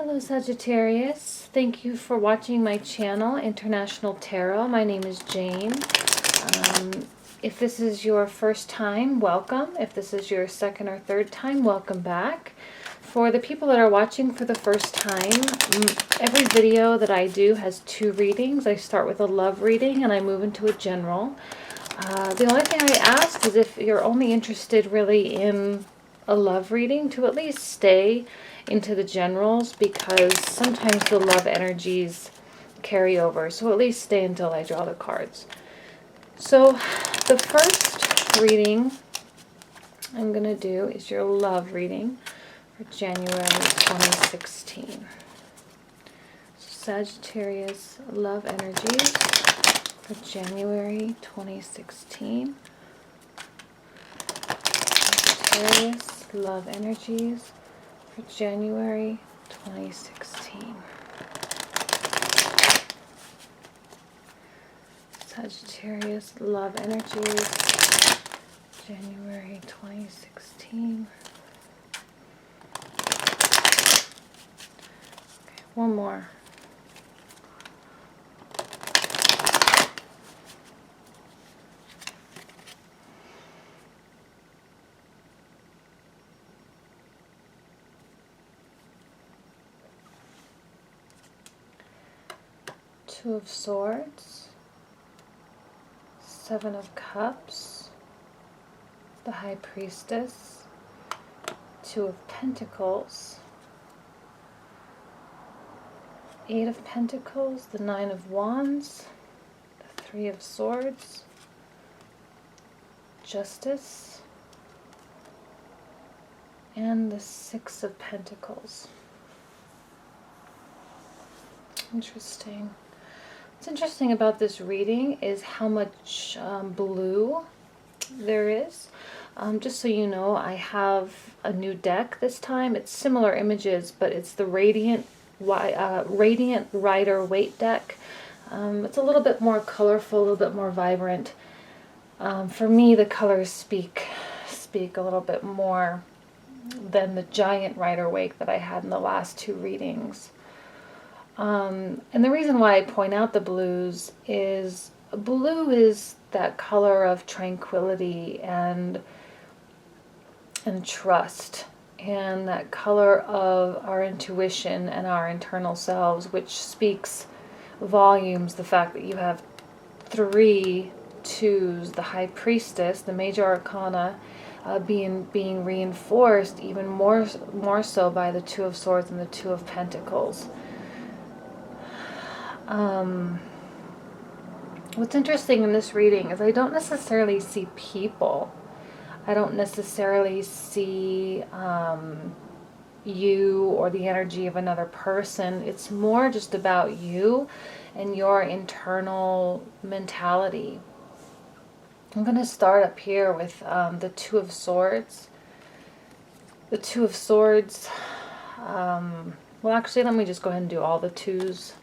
Hello Sagittarius, thank you for watching my channel, International Tarot. My name is Jane. If this is your first time, welcome. If this is your second or third time, welcome back. For the people that are watching for the first time, every video that I do has two readings. I start with a love reading and I move into a general. The only thing I ask is if you're only interested really in a love reading, to at least stay into the generals, because sometimes the love energies carry over. So at least stay until I draw the cards. So the first reading I'm going to do is your love reading for January 2016. Sagittarius love energies for January 2016. Sagittarius love energies for January 2016. Sagittarius love energies, January 2016. Okay, one more. Two of Swords, Seven of Cups, the High Priestess, Two of Pentacles, Eight of Pentacles, the Nine of Wands, the Three of Swords, Justice, and the Six of Pentacles. Interesting. What's interesting about this reading is how much blue there is. Just so you know, I have a new deck this time. It's similar images, but it's the Radiant Rider-Waite deck. It's a little bit more colorful, a little bit more vibrant. For me, the colors speak a little bit more than the giant Rider-Waite that I had in the last two readings. And the reason why I point out the blues is blue is that color of tranquility and trust, and that color of our intuition and our internal selves, which speaks volumes. The fact that you have three twos, the High Priestess, the Major Arcana, being reinforced even more so by the Two of Swords and the Two of Pentacles. What's interesting in this reading is I don't necessarily see people. I don't necessarily see you or the energy of another person. It's more just about you and your internal mentality. I'm going to start up here with the Two of Swords. The Two of Swords, well actually let me just go ahead and do all the twos,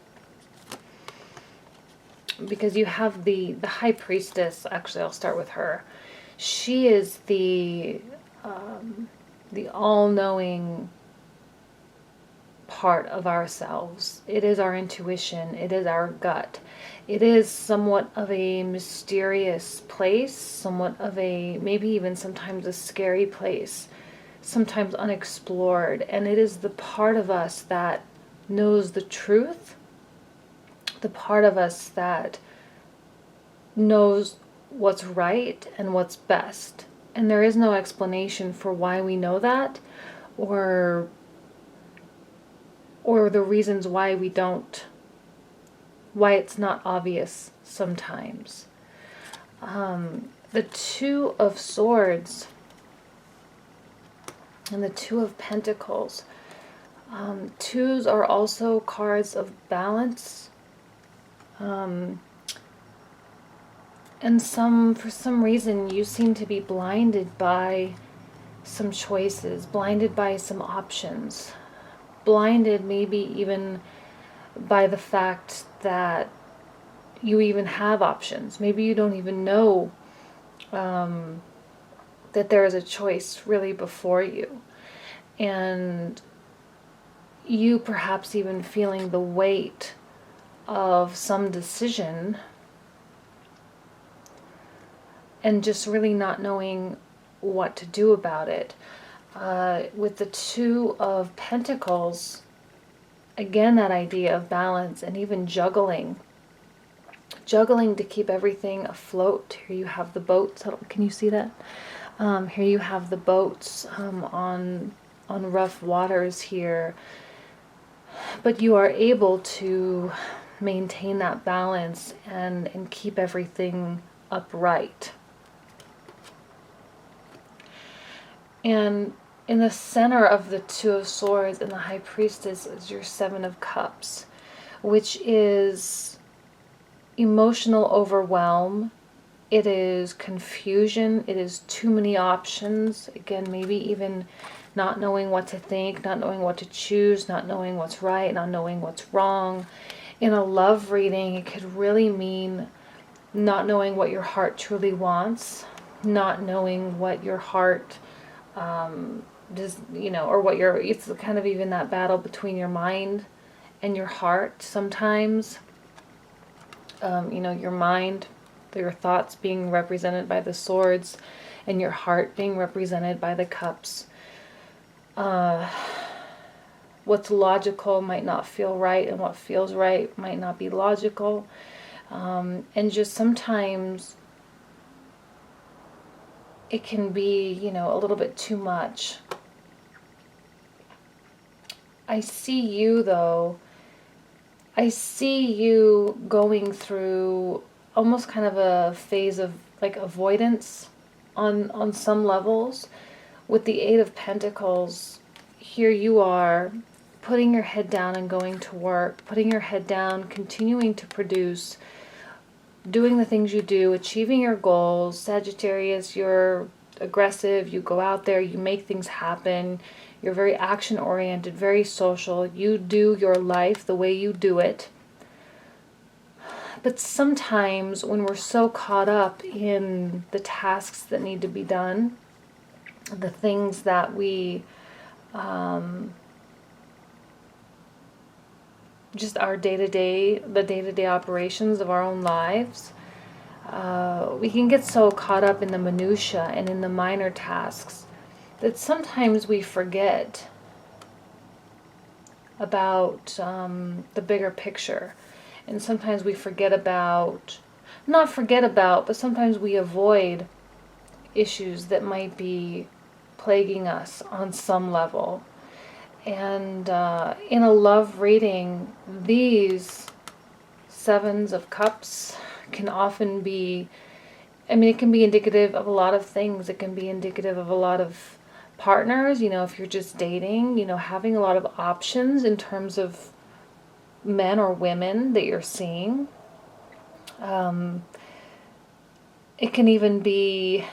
because you have the High Priestess. Actually, I'll start with her. She is the all-knowing part of ourselves. It is our intuition. It is our gut. It is somewhat of a mysterious place, somewhat of a, maybe even sometimes a scary place, sometimes unexplored. And it is the part of us that knows the truth, the part of us that knows what's right and what's best. And there is no explanation for why we know that, or the reasons why we don't, why it's not obvious sometimes. The Two of Swords and the Two of Pentacles. Twos are also cards of balance. And for some reason you seem to be blinded by some choices, blinded by some options, blinded maybe even by the fact that you even have options. Maybe you don't even know that there is a choice really before you. And you perhaps even feeling the weight of some decision and just really not knowing what to do about it. With the Two of Pentacles, again, that idea of balance and even juggling to keep everything afloat. Here you have the boats. Can you see that? Here you have the boats on rough waters here. But you are able to maintain that balance and keep everything upright. And in the center of the Two of Swords and the High Priestess is your Seven of Cups, which is emotional overwhelm. It is confusion. It is too many options. Again, maybe even not knowing what to think, not knowing what to choose, not knowing what's right, not knowing what's wrong. In a love reading, it could really mean not knowing what your heart truly wants, not knowing what your heart does, or what it's kind of even that battle between your mind and your heart sometimes. Your mind, your thoughts being represented by the swords, and your heart being represented by the cups. What's logical might not feel right, and what feels right might not be logical. And just sometimes it can be, a little bit too much. I see you, though. I see you going through almost kind of a phase of like avoidance on some levels. With the Eight of Pentacles, here you are putting your head down and going to work, putting your head down, continuing to produce, doing the things you do, achieving your goals. Sagittarius, you're aggressive, you go out there, you make things happen, you're very action-oriented, very social, you do your life the way you do it. But sometimes when we're so caught up in the tasks that need to be done, the things that we just our the day-to-day operations of our own lives, we can get so caught up in the minutia and in the minor tasks that sometimes we forget about the bigger picture. And sometimes we but sometimes we avoid issues that might be plaguing us on some level. And in a love reading, these Sevens of Cups can often be, it can be indicative of a lot of things. It can be indicative of a lot of partners, if you're just dating, having a lot of options in terms of men or women that you're seeing. It can even be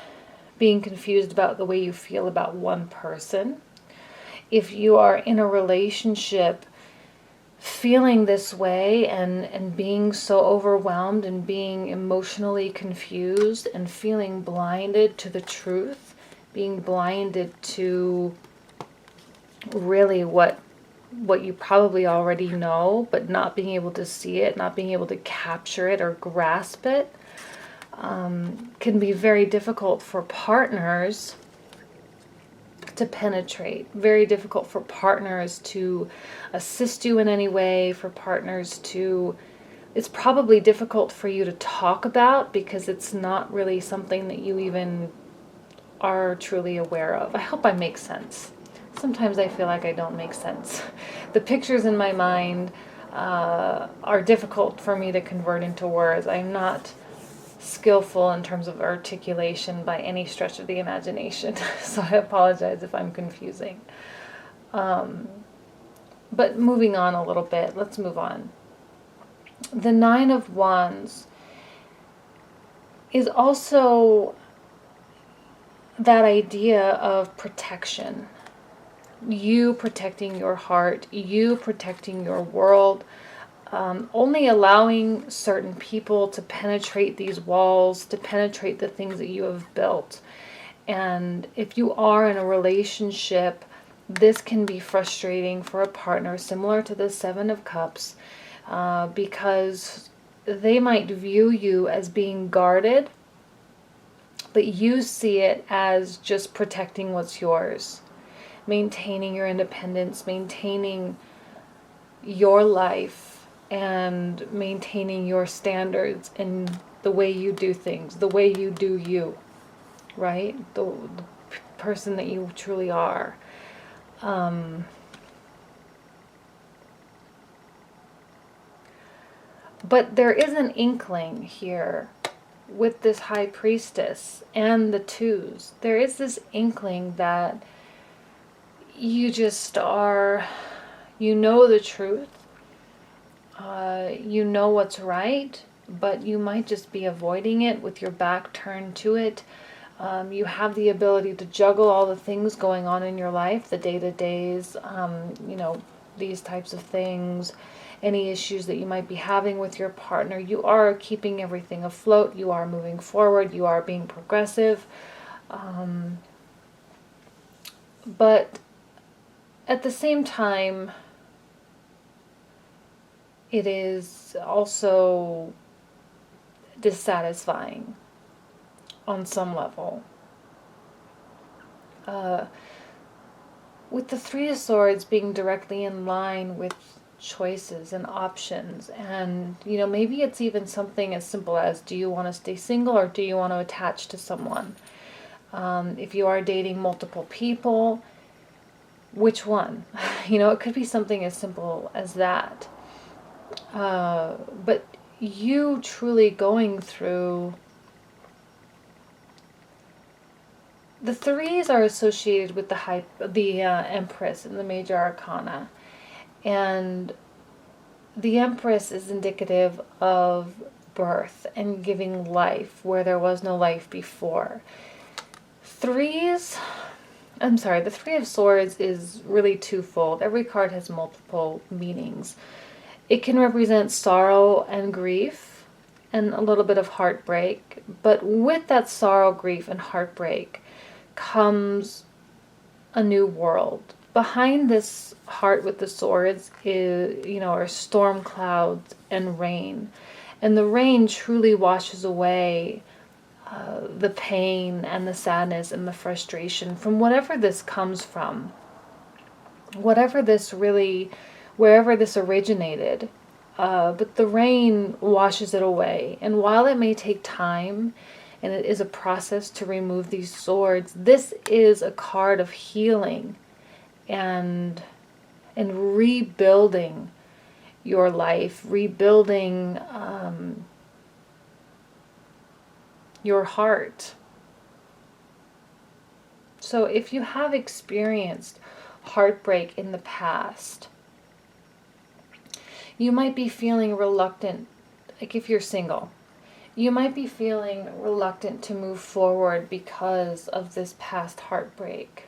being confused about the way you feel about one person. If you are in a relationship feeling this way and being so overwhelmed and being emotionally confused and feeling blinded to the truth, being blinded to really what you probably already know, but not being able to see it, not being able to capture it or grasp it, can be very difficult for partners to penetrate, very difficult for partners to assist you in any way, it's probably difficult for you to talk about because it's not really something that you even are truly aware of. I hope I make sense. Sometimes I feel like I don't make sense. The pictures in my mind are difficult for me to convert into words. I'm not skillful in terms of articulation by any stretch of the imagination, so I apologize if I'm confusing. But moving on a little bit, let's move on. The Nine of Wands is also that idea of protection. You protecting your heart, you protecting your world, only allowing certain people to penetrate these walls, to penetrate the things that you have built. And if you are in a relationship this can be frustrating for a partner, similar to the Seven of Cups, because they might view you as being guarded, but you see it as just protecting what's yours, maintaining your independence, maintaining your life, and maintaining your standards and the way you do things, the way you do you, right? The person that you truly are. But there is an inkling here with this High Priestess and the twos. There is this inkling that you just are, you know the truth, you know what's right, but you might just be avoiding it with your back turned to it. You have the ability to juggle all the things going on in your life, the day-to-days, these types of things, any issues that you might be having with your partner. You are keeping everything afloat. You are moving forward. You are being progressive. But at the same time, it is also dissatisfying on some level. With the Three of Swords being directly in line with choices and options, and maybe it's even something as simple as, do you want to stay single or do you want to attach to someone? If you are dating multiple people, which one? It could be something as simple as that. But you truly going through, the threes are associated with the Empress in the Major Arcana. And the Empress is indicative of birth and giving life where there was no life before. The Three of Swords is really twofold. Every card has multiple meanings. It can represent sorrow and grief and a little bit of heartbreak. But with that sorrow, grief, and heartbreak comes a new world. Behind this heart with the swords are storm clouds and rain. And the rain truly washes away the pain and the sadness and the frustration from whatever this comes from. Wherever this originated. But the rain washes it away. And while it may take time, and it is a process to remove these swords, this is a card of healing and rebuilding your life, rebuilding your heart. So if you have experienced heartbreak in the past, you might be feeling reluctant, like if you're single, you might be feeling reluctant to move forward because of this past heartbreak.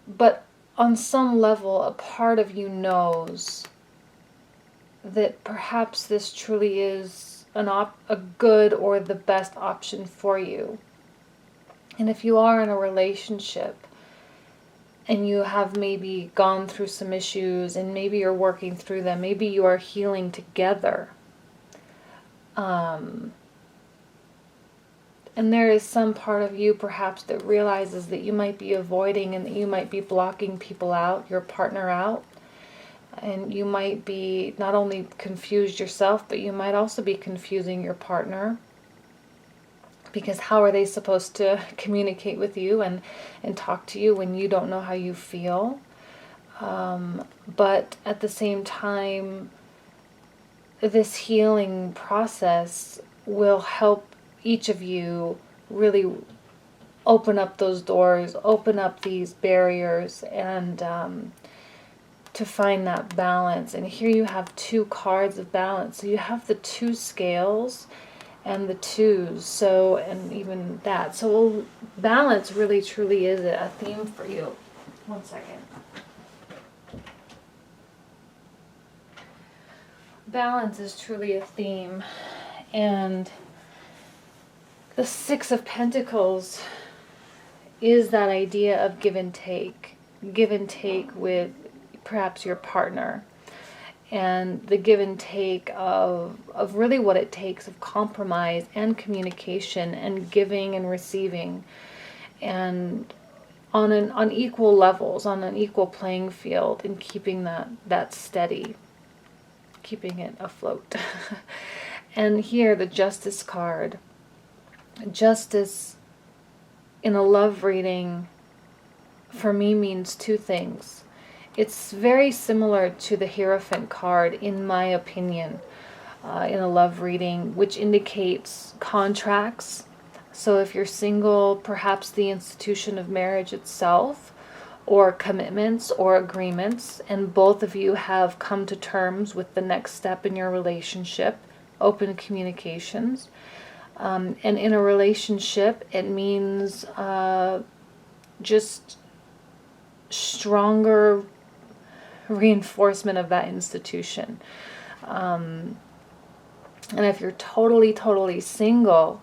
But on some level, a part of you knows that perhaps this truly is a good or the best option for you. And if you are in a relationship and you have maybe gone through some issues and maybe you're working through them, maybe you are healing together. And there is some part of you perhaps that realizes that you might be avoiding and that you might be blocking people out, your partner out. And you might be not only confused yourself, but you might also be confusing your partner. Because how are they supposed to communicate with you and talk to you when you don't know how you feel? But at the same time, this healing process will help each of you really open up those doors, open up these barriers, and to find that balance. And here you have two cards of balance. So you have the two scales and the twos, so, and even that. So balance really truly is a theme for you. One second. Balance is truly a theme. And the Six of Pentacles is that idea of give and take with perhaps your partner, and the give and take of really what it takes of compromise and communication and giving and receiving, and on equal levels, on an equal playing field, and keeping that steady, keeping it afloat. And here the Justice card. Justice in a love reading for me means two things. It's very similar to the Hierophant card, in my opinion, in a love reading, which indicates contracts. So if you're single, perhaps the institution of marriage itself, or commitments or agreements, and both of you have come to terms with the next step in your relationship, open communications. And in a relationship, it means just stronger reinforcement of that institution. And if you're totally single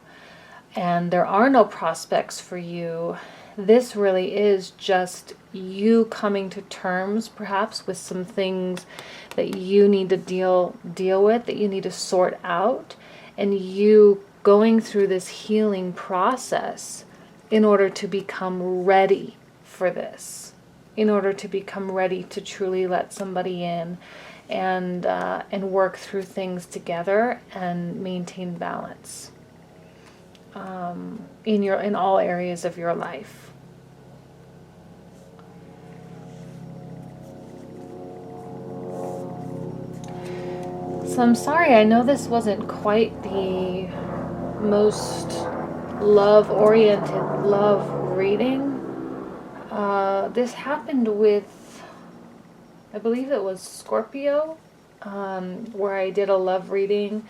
and there are no prospects for you, this really is just you coming to terms perhaps with some things that you need to deal with, that you need to sort out, and you going through this healing process in order to become ready for this, in order to become ready to truly let somebody in and work through things together and maintain balance in all areas of your life. So I'm sorry, I know this wasn't quite the most love-oriented love reading. This happened with, I believe it was Scorpio, where I did a love reading,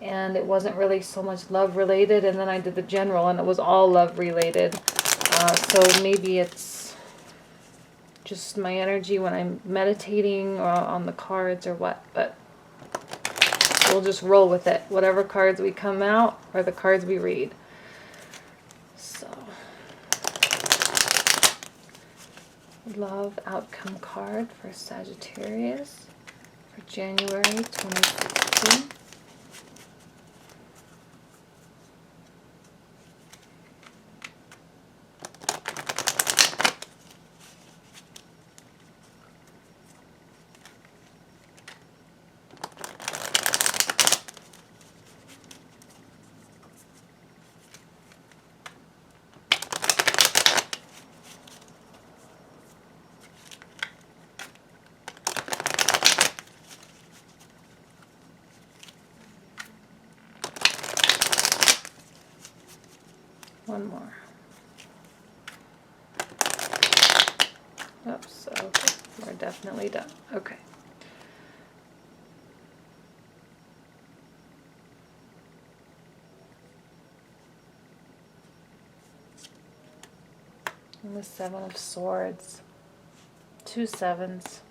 and it wasn't really so much love related, and then I did the general and it was all love related. So maybe it's just my energy when I'm meditating or on the cards or what, but we'll just roll with it. Whatever cards we come out are the cards we read. So, love outcome card for Sagittarius for January 2016. One more. Oops, okay, we're definitely done. Okay. And the Seven of Swords. 2 sevens.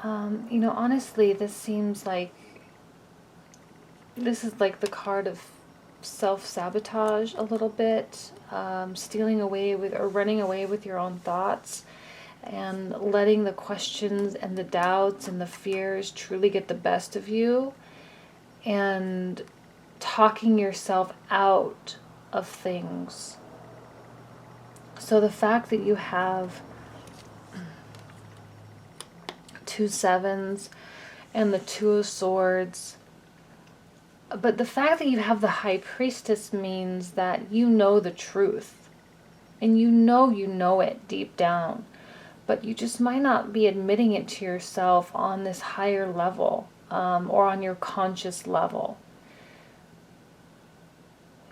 Honestly, this seems like this is like the card of self-sabotage a little bit, stealing away with or running away with your own thoughts, and letting the questions and the doubts and the fears truly get the best of you, and talking yourself out of things. So the fact that you have 2 sevens and the 2 of Swords, but the fact that you have the High Priestess means that you know the truth, and you know it deep down, but you just might not be admitting it to yourself on this higher level, or on your conscious level.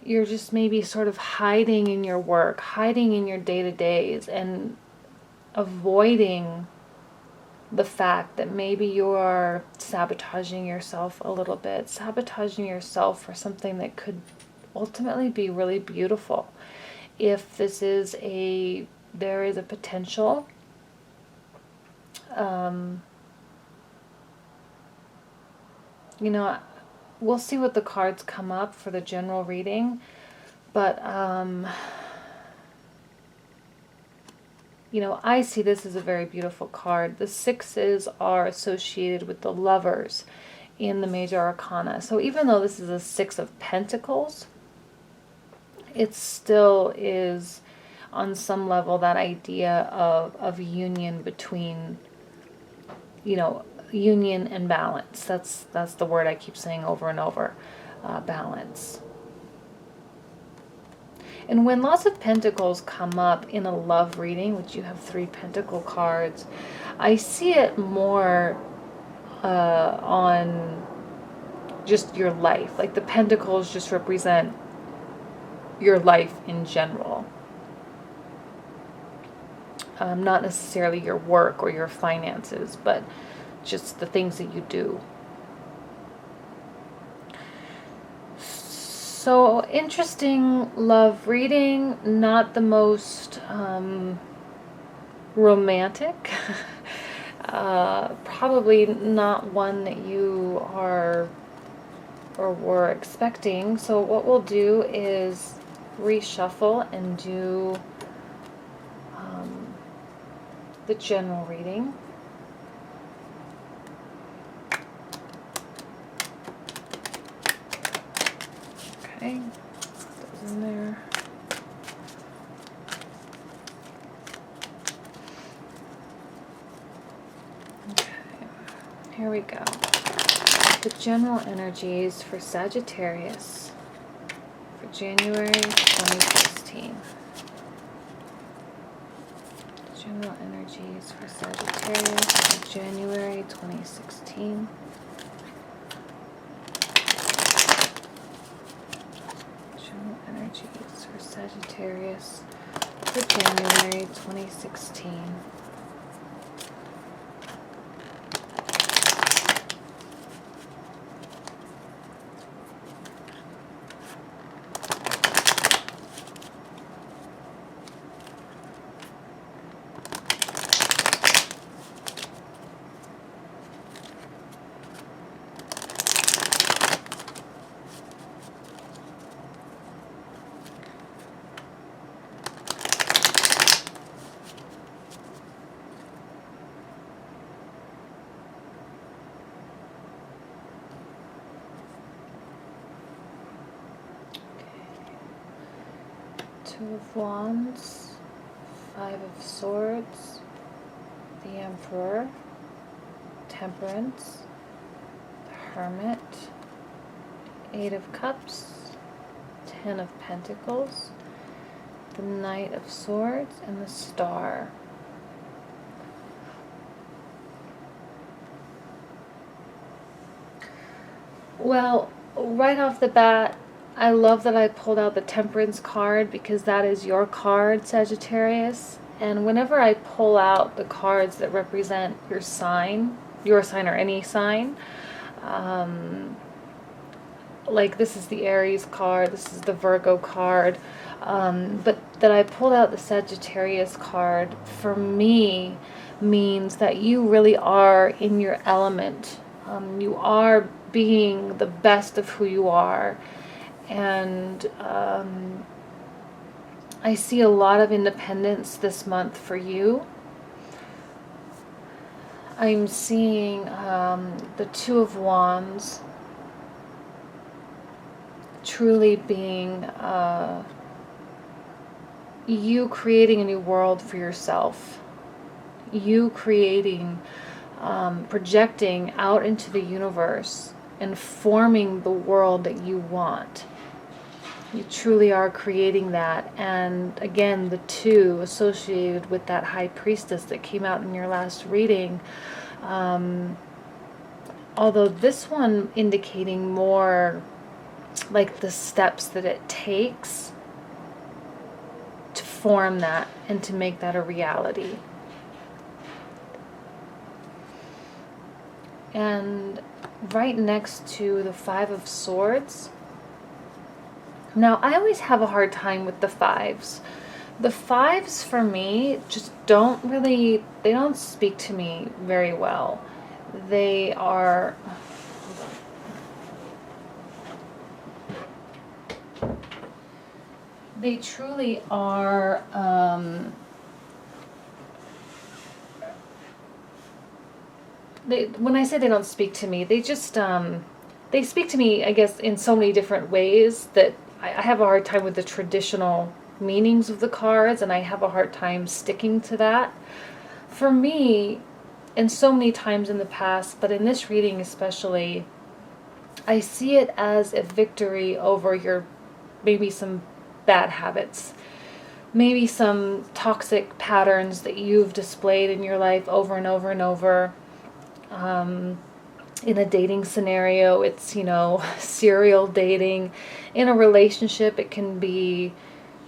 You're just maybe sort of hiding in your work, hiding in your day-to-days, and avoiding the fact that maybe you're sabotaging yourself a little bit, sabotaging yourself for something that could ultimately be really beautiful. If there is a potential, we'll see what the cards come up for the general reading, but you know, I see this as a very beautiful card. The sixes are associated with the lovers in the major arcana. So even though this is a Six of Pentacles, it still is on some level that idea of union between, you know, union and balance. That's the word I keep saying over and over, balance. And when lots of pentacles come up in a love reading, which you have 3 pentacle cards, I see it more on just your life. Like the pentacles just represent your life in general. Not necessarily your work or your finances, but just the things that you do. So, interesting love reading, not the most romantic. Probably not one that you are or were expecting. So what we'll do is reshuffle and do the general reading. Okay, put those in there. Okay, here we go. The general energies for Sagittarius for January 2016. General energies for Sagittarius for January 2016. General energies for Sagittarius for January 2016. Two of Wands, Five of Swords, the Emperor, Temperance, the Hermit, Eight of Cups, Ten of Pentacles, the Knight of Swords, and the Star. Well, right off the bat, I love that I pulled out the Temperance card because that is your card, Sagittarius. And whenever I pull out the cards that represent your sign or any sign, like this is the Aries card, this is the Virgo card, but that I pulled out the Sagittarius card, for me, means that you really are in your element. You are being the best of who you are. And I see a lot of independence this month for you. I'm seeing the Two of Wands truly being you creating a new world for yourself. You creating, projecting out into the universe and forming the world that you want. You truly are creating that. And again, the two associated with that High Priestess that came out in your last reading, although this one indicating more like the steps that it takes to form that and to make that a reality. And right next to the Five of Swords. Now, I always have a hard time with the fives. The fives for me just don't speak to me very well. They truly are when I say they don't speak to me, they just, they speak to me, I guess, in so many different ways that I have a hard time with the traditional meanings of the cards, and I have a hard time sticking to that. For me, and so many times in the past, but in this reading especially, I see it as a victory over your, maybe some bad habits, maybe some toxic patterns that you've displayed in your life over and over and over. In a dating scenario, it's, serial dating. In a relationship, it can be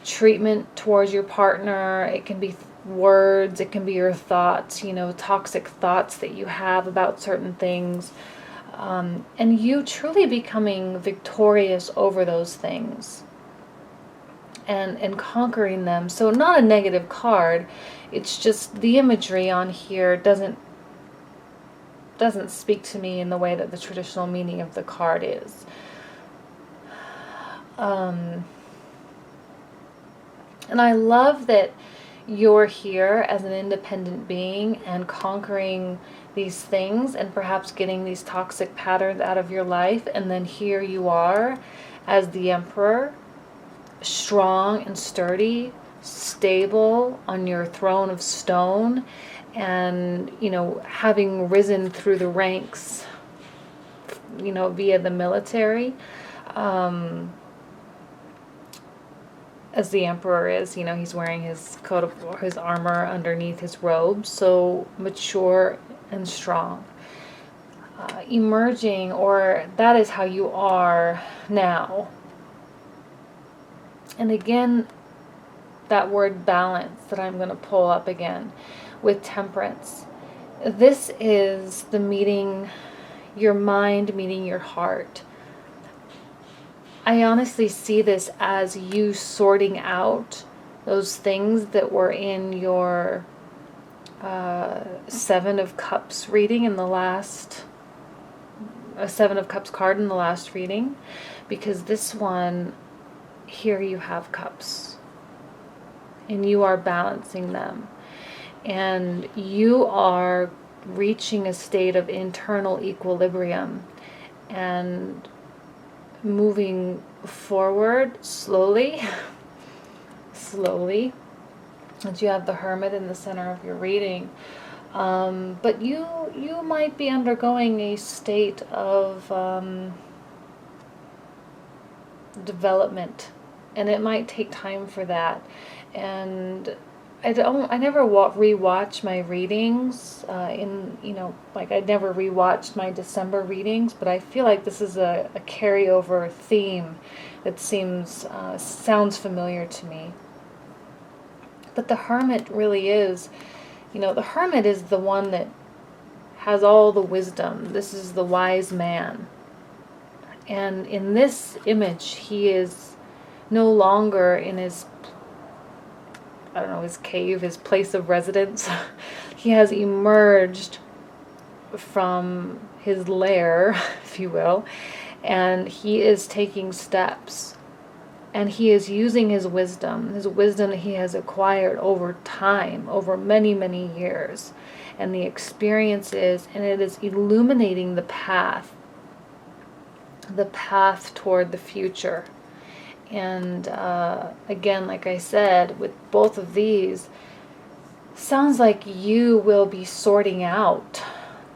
treatment towards your partner. It can be words. It can be your thoughts, toxic thoughts that you have about certain things. And you truly becoming victorious over those things and conquering them. So not a negative card. It's just the imagery on here doesn't speak to me in the way that the traditional meaning of the card is. And I love that you're here as an independent being and conquering these things and perhaps getting these toxic patterns out of your life. And then here you are as the Emperor, strong and sturdy, stable on your throne of stone, and, having risen through the ranks, via the military, as the Emperor is, he's wearing his coat of his armor underneath his robes, so mature and strong. Emerging, or that is how you are now. And again, that word balance that I'm going to pull up again with Temperance. This is the meeting, your mind meeting your heart. I honestly see this as you sorting out those things that were in your Seven of Cups reading in the last, a Seven of Cups card in the last reading, because this one, here you have cups, and you are balancing them, and you are reaching a state of internal equilibrium and moving forward slowly, as you have the Hermit in the center of your reading. But you might be undergoing a state of development, and it might take time for that. And I never rewatch my readings. I never rewatched my December readings, but I feel like this is a carryover theme that sounds familiar to me. But the Hermit really is, the Hermit is the one that has all the wisdom. This is the wise man. And in this image, he is no longer in his cave, his place of residence. He has emerged from his lair, if you will, and he is taking steps. And he is using his wisdom that he has acquired over time, over many, many years, and the experiences, and it is illuminating the path toward the future. And again, like I said, with both of these, sounds like you will be sorting out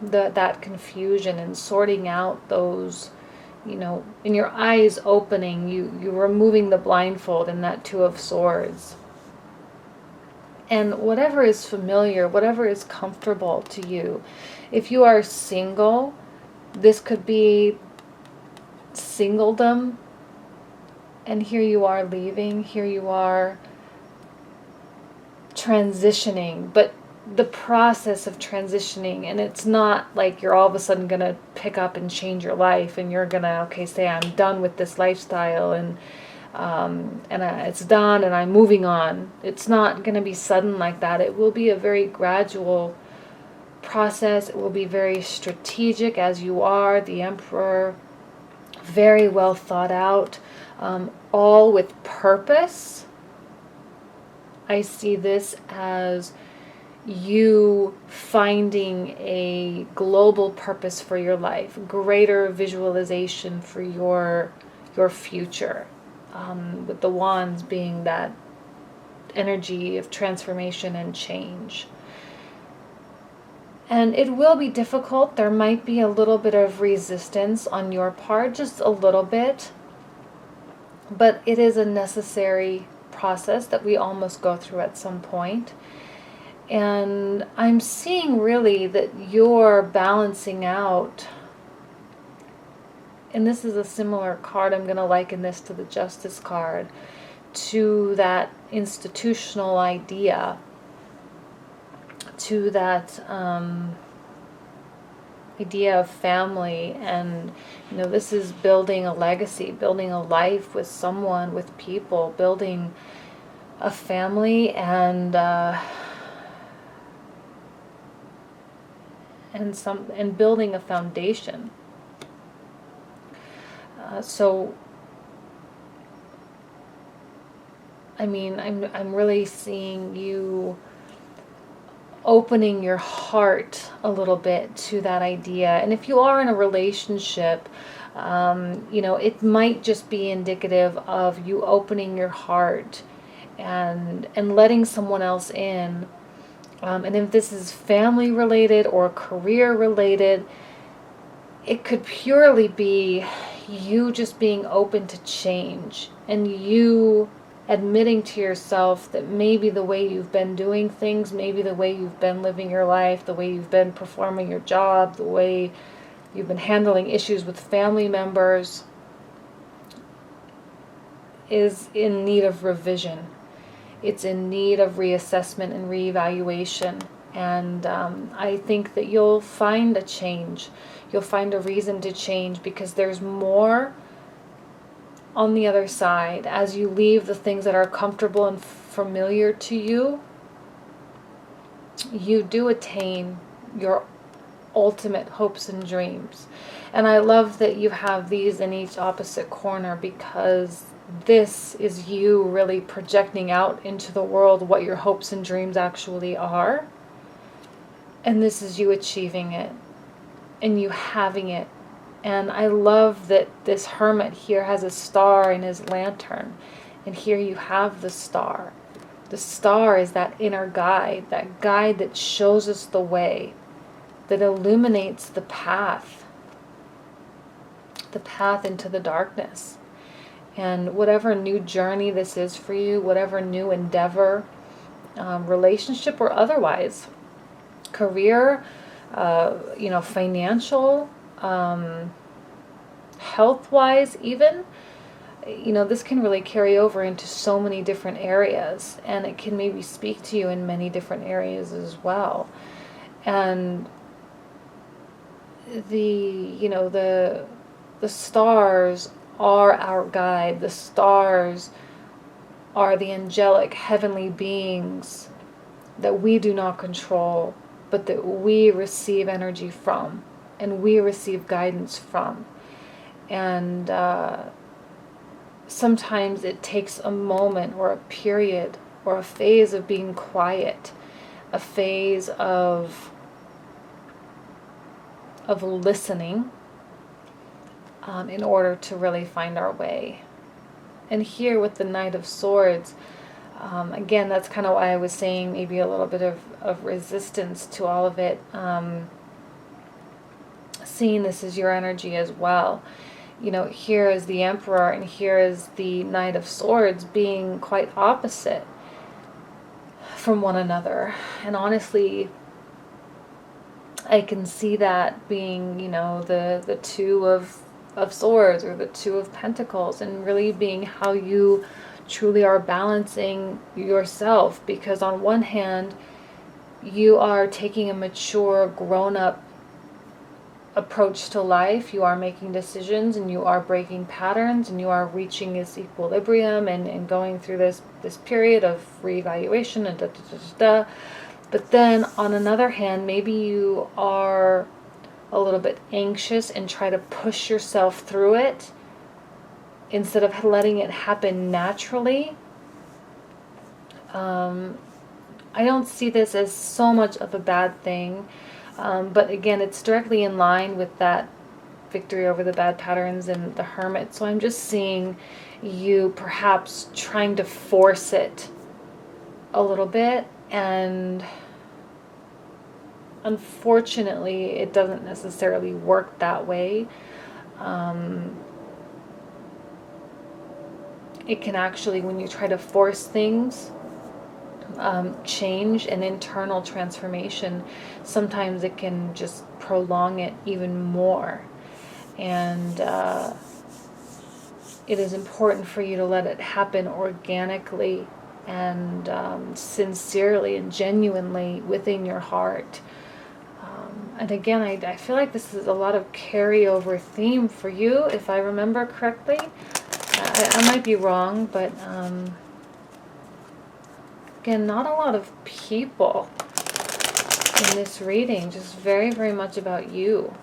that confusion and sorting out those, in your eyes opening, you removing the blindfold in that Two of Swords. And whatever is familiar, whatever is comfortable to you. If you are single, this could be singledom. And here you are leaving, here you are transitioning, but the process of transitioning, and it's not like you're all of a sudden going to pick up and change your life, and you're going to, say I'm done with this lifestyle, and it's done, and I'm moving on. It's not going to be sudden like that. It will be a very gradual process. It will be very strategic, as you are, the Emperor, very well thought out. All with purpose. I see this as you finding a global purpose for your life, greater visualization for your future, with the wands being that energy of transformation and change. And it will be difficult. There might be a little bit of resistance on your part, just a little bit, but it is a necessary process that we all must go through at some point. And I'm seeing really that you're balancing out, and this is a similar card, I'm going to liken this to the Justice card, to that institutional idea, to that idea of family. And this is building a legacy, building a life with someone, with people, building a family, and building a foundation. So I'm really seeing you opening your heart a little bit to that idea. And if you are in a relationship, it might just be indicative of you opening your heart and letting someone else in. And if this is family related or career related, it could purely be you just being open to change, and you admitting to yourself that maybe the way you've been doing things, maybe the way you've been living your life, the way you've been performing your job, the way you've been handling issues with family members is in need of revision. It's in need of reassessment and reevaluation. And I think that you'll find a change. You'll find a reason to change, because there's more on the other side. As you leave the things that are comfortable and familiar to you, you do attain your ultimate hopes and dreams. And I love that you have these in each opposite corner, because this is you really projecting out into the world what your hopes and dreams actually are. And this is you achieving it and you having it. And I love that this hermit here has a star in his lantern. And here you have the star. The star is that inner guide that shows us the way, that illuminates the path into the darkness. And whatever new journey this is for you, whatever new endeavor, relationship or otherwise, career, financial, health-wise even, this can really carry over into so many different areas, and it can maybe speak to you in many different areas as well. And the stars are our guide. The stars are the angelic heavenly beings that we do not control, but that we receive energy from and we receive guidance from. And sometimes it takes a moment or a period or a phase of being quiet, a phase of listening, in order to really find our way. And here with the Knight of Swords, again, that's kind of why I was saying maybe a little bit of resistance to all of it. Seeing this as your energy as well. Here is the Emperor and here is the Knight of Swords being quite opposite from one another. And honestly, I can see that being, the Two of Swords or the Two of Pentacles, and really being how you truly are balancing yourself. Because on one hand, you are taking a mature, grown-up approach to life. You are making decisions and you are breaking patterns and you are reaching this equilibrium and going through this period of reevaluation and da. But then on another hand, maybe you are a little bit anxious and try to push yourself through it instead of letting it happen naturally. I don't see this as so much of a bad thing. But again, it's directly in line with that victory over the bad patterns and the Hermit. So I'm just seeing you perhaps trying to force it a little bit, and unfortunately it doesn't necessarily work that way. It can actually, when you try to force things, change and internal transformation, sometimes it can just prolong it even more. And it is important for you to let it happen organically and sincerely and genuinely within your heart. And again, I feel like this is a lot of carryover theme for you, if I remember correctly. I might be wrong, but again, not a lot of people in this reading, just very, very much about you.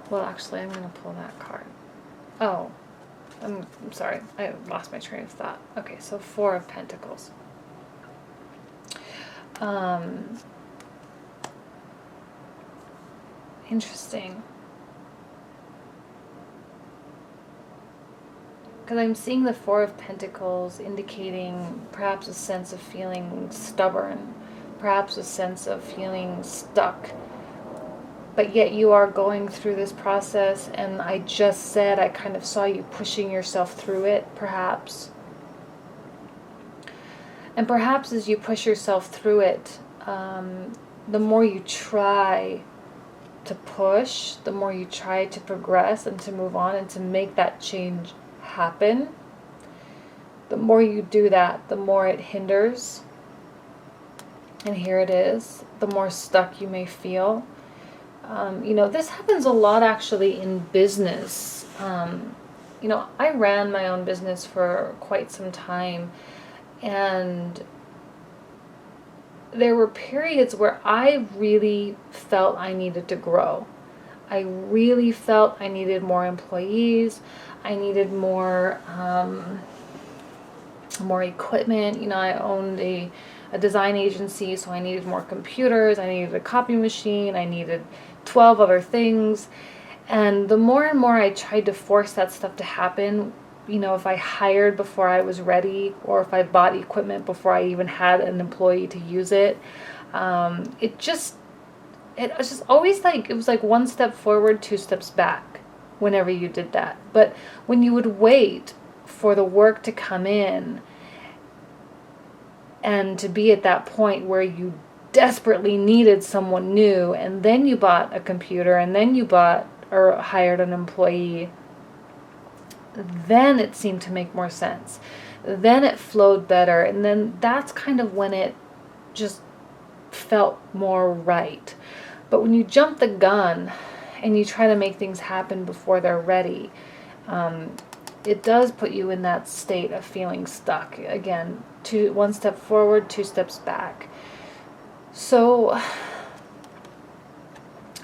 Well, actually, I'm going to pull that card. Oh, I'm sorry. I lost my train of thought. Okay, so Four of Pentacles. Interesting. Because I'm seeing the Four of Pentacles indicating perhaps a sense of feeling stubborn, perhaps a sense of feeling stuck. But yet you are going through this process, and I just said I kind of saw you pushing yourself through it, perhaps. And perhaps as you push yourself through it, the more you try to push, the more you try to progress and to move on and to make that change happen, the more you do that, the more it hinders. And here it is, the more stuck you may feel. This happens a lot actually in business. I ran my own business for quite some time, and there were periods where I really felt I needed to grow. I really felt I needed more employees. I needed more equipment. I owned a design agency, so I needed more computers. I needed a copy machine. I needed 12 other things. And the more and more I tried to force that stuff to happen, if I hired before I was ready, or if I bought equipment before I even had an employee to use it, it was just always like, it was like one step forward, two steps back whenever you did that. But when you would wait for the work to come in and to be at that point where you desperately needed someone new, and then you bought a computer, and then you bought or hired an employee, then it seemed to make more sense. Then it flowed better, and then that's kind of when it just felt more right. But when you jump the gun and you try to make things happen before they're ready, it does put you in that state of feeling stuck. Again, one step forward, two steps back. So,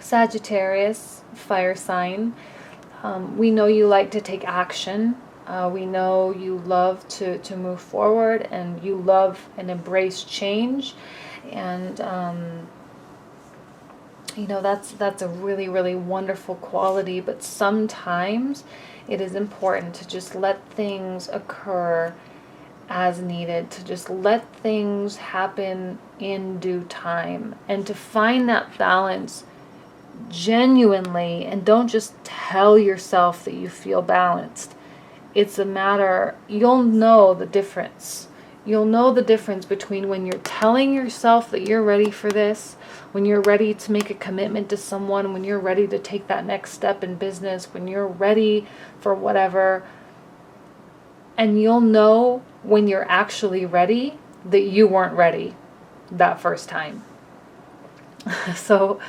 Sagittarius, fire sign, we know you like to take action. We know you love to move forward, and you love and embrace change. And, that's a really, really wonderful quality. But sometimes it is important to just let things occur as needed, to just let things happen in due time, and to find that balance genuinely, and don't just tell yourself that you feel balanced. it's a matter, you'll know the difference. You'll know the difference between when you're telling yourself that you're ready for this, when you're ready to make a commitment to someone, when you're ready to take that next step in business, when you're ready for whatever. And you'll know when you're actually ready that you weren't ready that first time. So,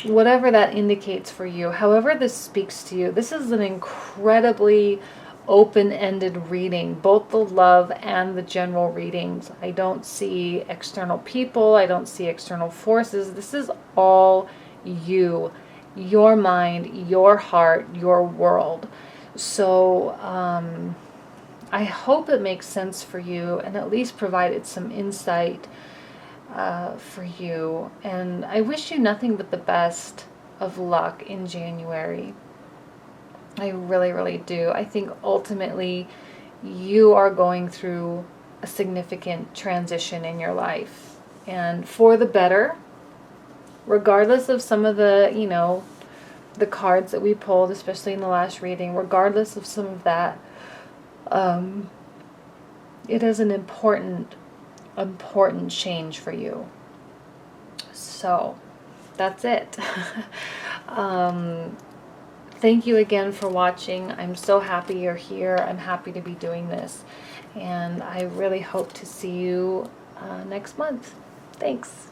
whatever that indicates for you, however this speaks to you, this is an incredibly open-ended reading, both the love and the general readings. I don't see external people, I don't see external forces. This is all you, your mind, your heart, your world. So I hope it makes sense for you and at least provided some insight for you. And I wish you nothing but the best of luck in January. I really, really do. I think ultimately you are going through a significant transition in your life, and for the better, regardless of some of the, the cards that we pulled, especially in the last reading, regardless of some of that, it is an important change for you. So that's it. Thank you again for watching. I'm so happy you're here. I'm happy to be doing this. And I really hope to see you next month. Thanks.